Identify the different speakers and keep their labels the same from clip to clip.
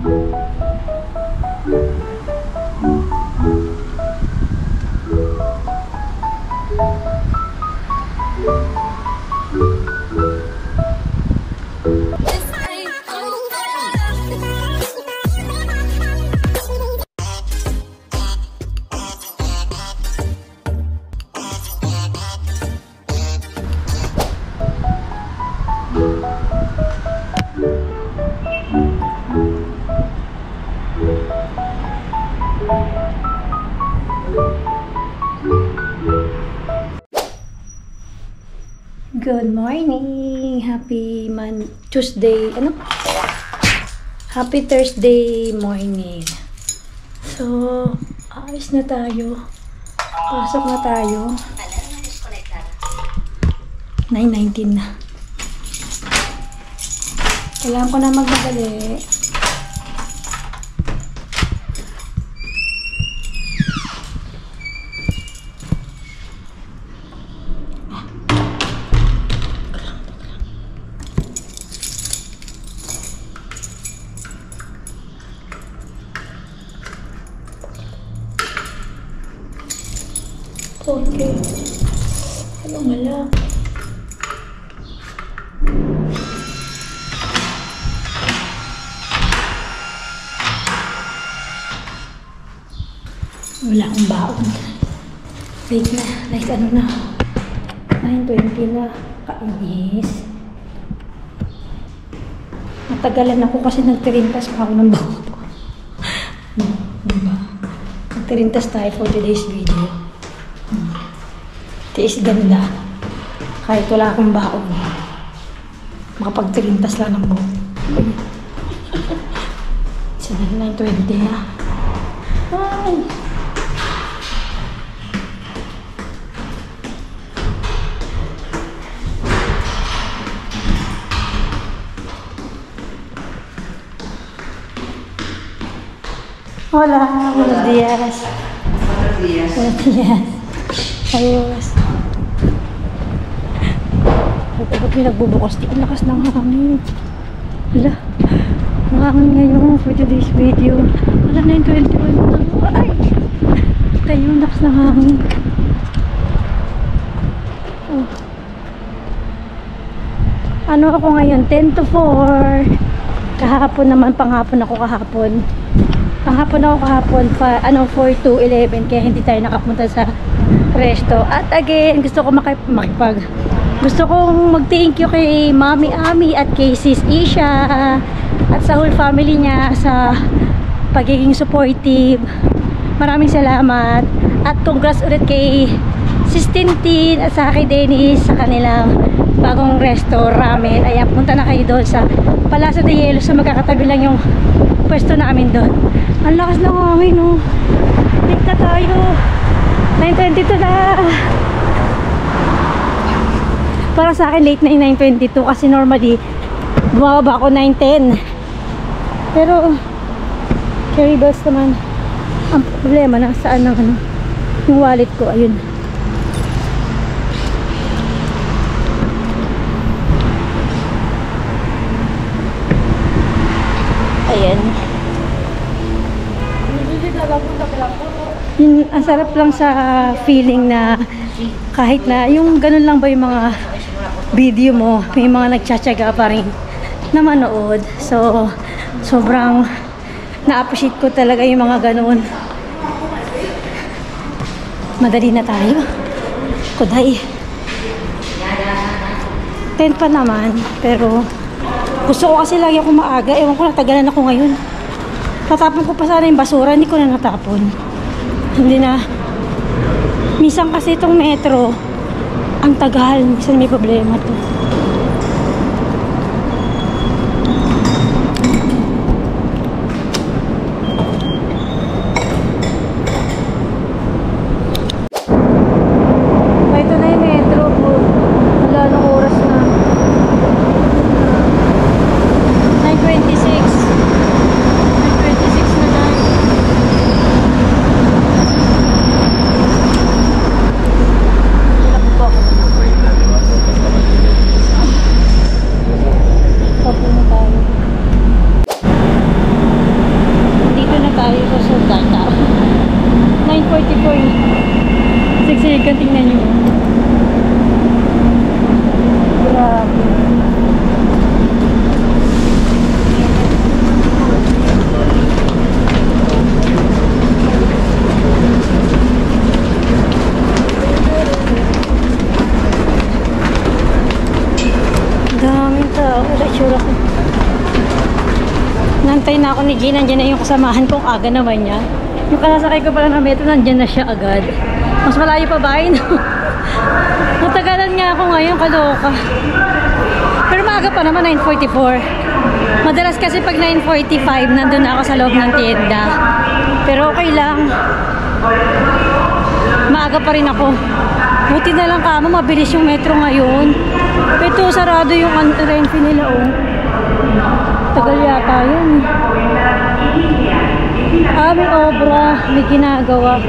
Speaker 1: Good morning! Happy Tuesday, Happy Thursday morning. So, alis na tayo. Pasok na tayo. 9:19 na. Kailangan ko na magmadali. Okay. Ano nga lang? Wala akong baon. Late na. Like ano na. 9:20 na. Kainis. Matagalan ako kasi nagtirintas pa ako ng baon ko. Diba? Nagtirintas tayo for today's video. Tiis ganda. Kahit wala akong baon. Makapagtirintas lang ng buhok. Sige, 9:20 na. Ay! Hola, buenos días.
Speaker 2: Buenos días.
Speaker 1: Buenos días. Ayos. Ba't may nagbubukas? Di ang lakas ng hangin. Wala. Mahangin ngayon for today's video. Wala na yung 21 na. Ay! Tayo yung lakas ng hangin. Oh. Ano ako ngayon? 10 to 4. Kahapon naman, panghapon ako kahapon. Panghapon ako kahapon, 4 to 11. Kaya hindi tayo nakapunta sa resto. At again, gusto ko gusto kong mag-thank you kay Mami Ami at kay Sis Isha at sa whole family niya sa pagiging supportive. Maraming salamat. At congrats ulit kay Sis Tintin at sa kay Dennis sa kanilang bagong resto, ramen. Ayan, punta na kayo doon sa Palacio de Hielo. So magkakatabi lang yung pwesto namin doon. Ang lakas ng hangin, no? Late na tayo. 9:22 na. Para sa akin late na yung 9:22 kasi normally bumababa ako 9:10. Pero carry bells naman. Ang problema nasaan ng yung wallet ko. Ayun. Ayan. Yun, ang sarap lang sa feeling na kahit na yung ganun lang ba yung mga video mo, may mga nagtsatsaga pa rin na manood. So, sobrang na-appreciate ko talaga yung mga ganun. Madali na tayo. Kuday. 10 pa naman, pero gusto ko kasi lagi ako maaga. Ewan ko, natagalan ako ngayon. Natapon ko pa sana yung basura, hindi ko na natapon. Hindi na. Minsan kasi itong metro, ang tagal. Minsan may problema to. Ito na yung metro. Wala nang oras na. 9:26. 9:26 na lang. ko eh. Siksikan, tingnan nyo. Grabe. Daming tao. Wala sure ako. Nantay na ako ni G. Nandiyan na yung kasamahan kong aga naman niya. Yung kasakay ko pala ng metro, nandiyan na siya agad. Mas malayo pa ba yun? Matagalan nga ako ngayon, kaloka. Pero maaga pa naman, 9:44. Madalas kasi pag 9:45, nandun na ako sa loob ng tienda. Pero okay lang. Maaga pa rin ako. Buti na lang kamo, mabilis yung metro ngayon. Ito, sarado yung renfe nila, oh. Tagal yata yun. May obra, may ginagawa.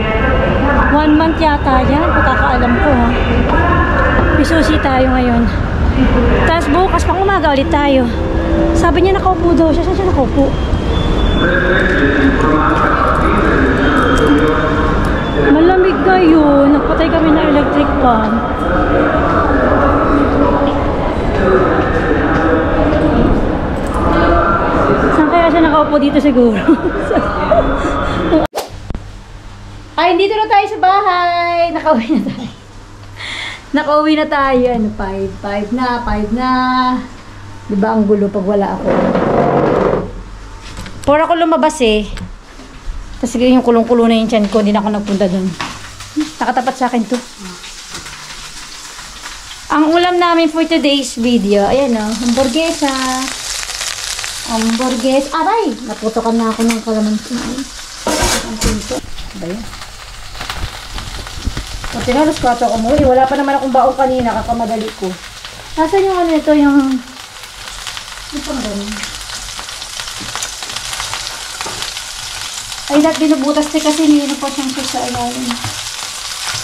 Speaker 1: 1 month yata yan, pagkakaalam ko, ha. May susi tayo ngayon. Tapos bukas pang umaga ulit tayo. Sabi niya nakaupo daw siya. Saan siya nakaupo? Malamig ngayon. Nagpatay kami ng electric fan. Saan kaya siya nakaupo dito siguro? Ay, dito na tayo sa bahay. Nakauwi na tayo. Nakauwi na tayo. Ano, 5 na. Diba ang gulo pag wala ako? Pura ako lumabas eh. Tapos yung kulong-kulo na yung tiyan ko. Hindi na ako nagpunta dun. Nakatapat sa akin to. Ang ulam namin for today's video, ayan o, hamburguesa. Hamburguesa. Aray! Naputokan na ako ng kalamansi. Ang pinto. Ba yun? Kasi na, alas 4 ako muli. Wala pa naman akong baong kanina, kakamadali ko. Nasaan yung ano ito, yung... Ano pang ganun? Ay, lahat binubutas kasi nilino pa siyang sa ilalim.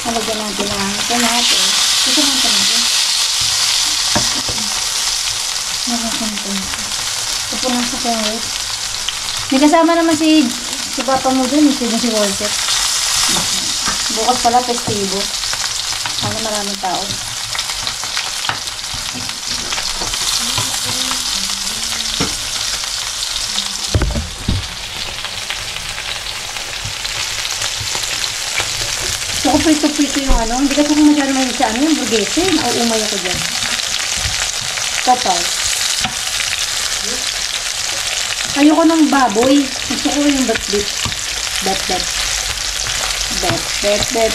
Speaker 1: Halagyan natin ang ito natin. Ito natin natin. Halagyan natin. Ito po nasa carrot. May kasama naman si papa mo dun, si Walter. Bukas pala, festivo. Sana maraming tao. So, kung prito-prito yung ano, hindi kasi kung masyado mahilig sa ano, yung burgese, nauumay ako dyan. Topal. Ayoko ng baboy. Gusto ko yung bat-bit. Bet.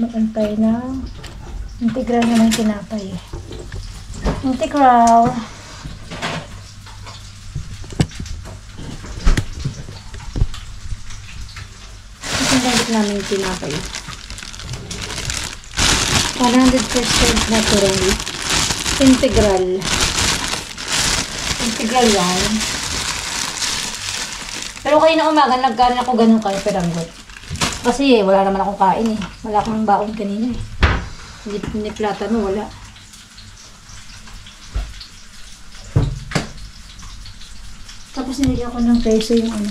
Speaker 1: Makantay na. Integral naman yung tinapay. Integral. Ito namin yung tinapay. 100% natural. Integral. Integral yan. Pero kayo na umaga, nagkaroon ako ganun kayo peranggot. Kasi wala naman akong kain eh. Wala akong baon kanina eh. Hindi platano, wala. Tapos nilagyan ko ng peso yung ano.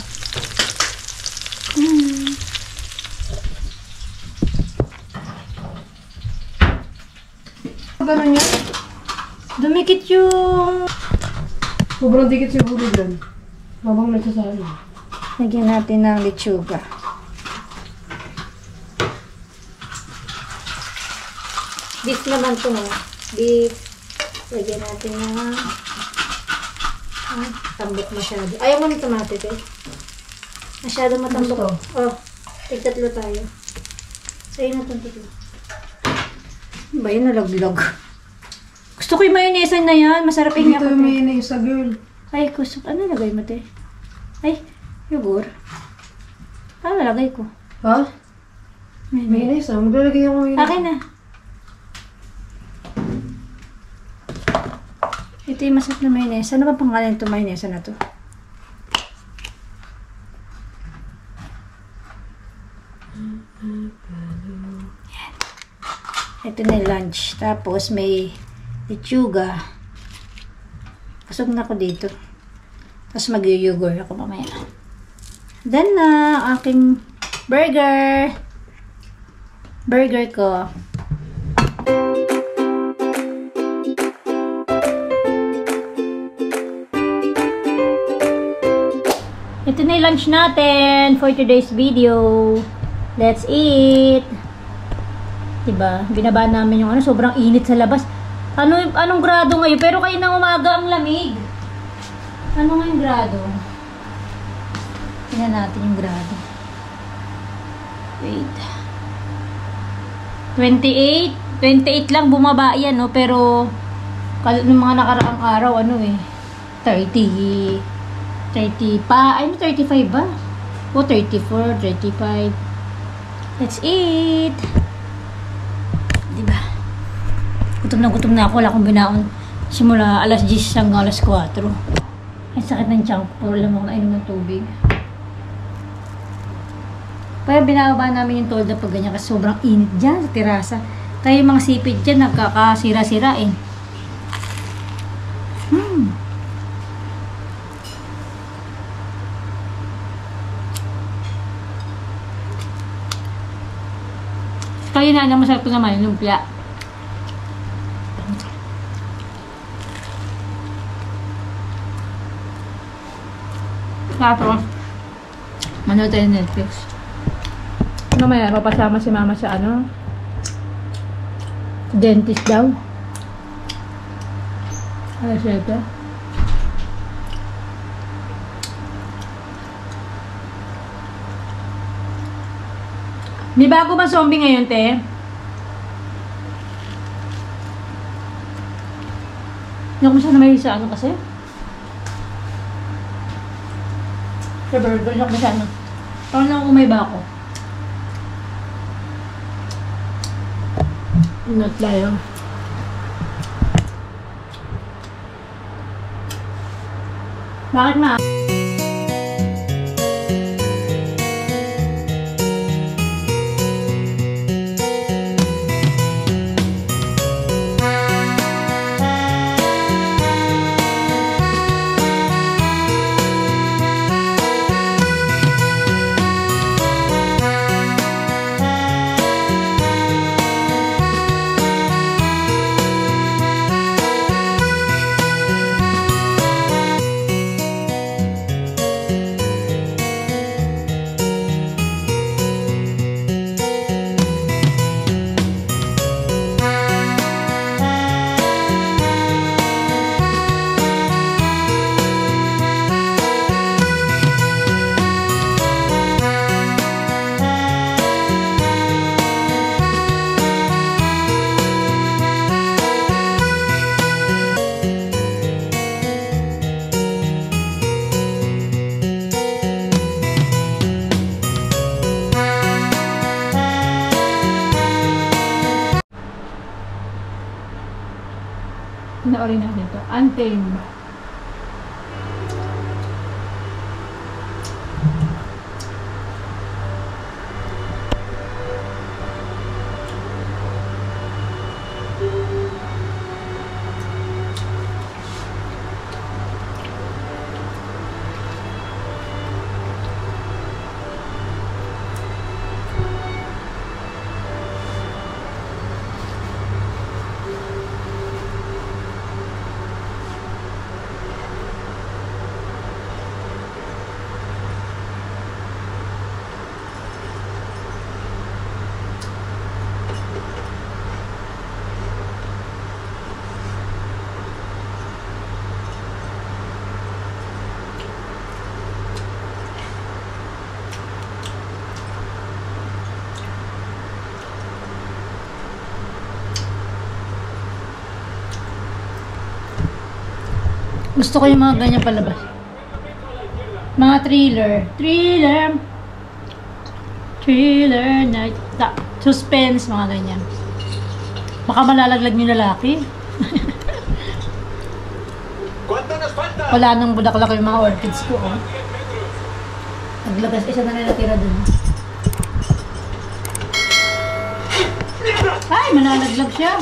Speaker 2: Gano'n yan?
Speaker 1: Dumikit yung...
Speaker 2: Sobrang dikit siguro dyan. Babang nagsasali.
Speaker 1: Lagyan natin ng lechuga. Beef naman ito mo. Beef. Lagyan natin ng... tambok masyado. Ayaw mo ng tomate, eh. Masyado matambok. Oh, tig-tatlo tayo. Sa'yo na itong tatlo. Ba yun, nalaglag. Gusto ko yung mayonnaise na yan. Masarap yung
Speaker 2: Ito yung mayonnaise, girl.
Speaker 1: Ay, gusto. Ano nalagay mo, te? Ay, yogurt. Ano nalagay ko?
Speaker 2: Ha? Mayonnaise, maglalagay ako mayonnaise.
Speaker 1: Akin na. Ito yung masarap na mayonnaise. Ano ba pangalan ito mayonnaise na to? Yan. Ito na yung lunch. Tapos may lechuga. Pasok na ako dito. Tapos mag-yogurt ako mamaya. Done na aking burger. Burger ko. Ito na yung lunch natin for today's video. Let's eat. Diba? Binaba namin yung sobrang init sa labas. Anong grado ngayon? Pero kayo ng umaga ang lamig. Ano nga yung grado? Tingnan natin yung grado. Wait. 28. 28 lang bumaba yan, no? Pero ng mga nakaraang araw, 30 pa. Ay, 35 ba? O, 34, 35. Let's eat. Diba? Gutom na ako. Wala akong binaon. Simula alas 10 hanggang alas 4. Ay, sakit ng tiyan ko. Puro lang ako nainom ng tubig. Kaya binababa namin yung tolda pag ganyan kasi sobrang init dyan sa terasa. Kaya yung mga sipid dyan nagkakasira-sira eh. Kaya na masarap ko naman yung lumpia. Tapos, manood tayo ng Netflix. Mamaya, papasama si mama sa dentist daw. Alas ito. May bago ba zombie ngayon, te? Hindi ko masyadong may sa kasi. Sa burger, hindi ko masyadong. Parang lang umay ba ako? Ingat tayo. Bakit na? Pinoorin natin ito. Untamed. Gusto ko yung mga ganyan palabas. Mga thriller, night, suspense, mga ganyan. Baka malalaglag yung lalaki. Wala nang budak-lak yung mga orchids ko. Oh. Naglagas, isa na natira dun. Ay, malalaglag siya.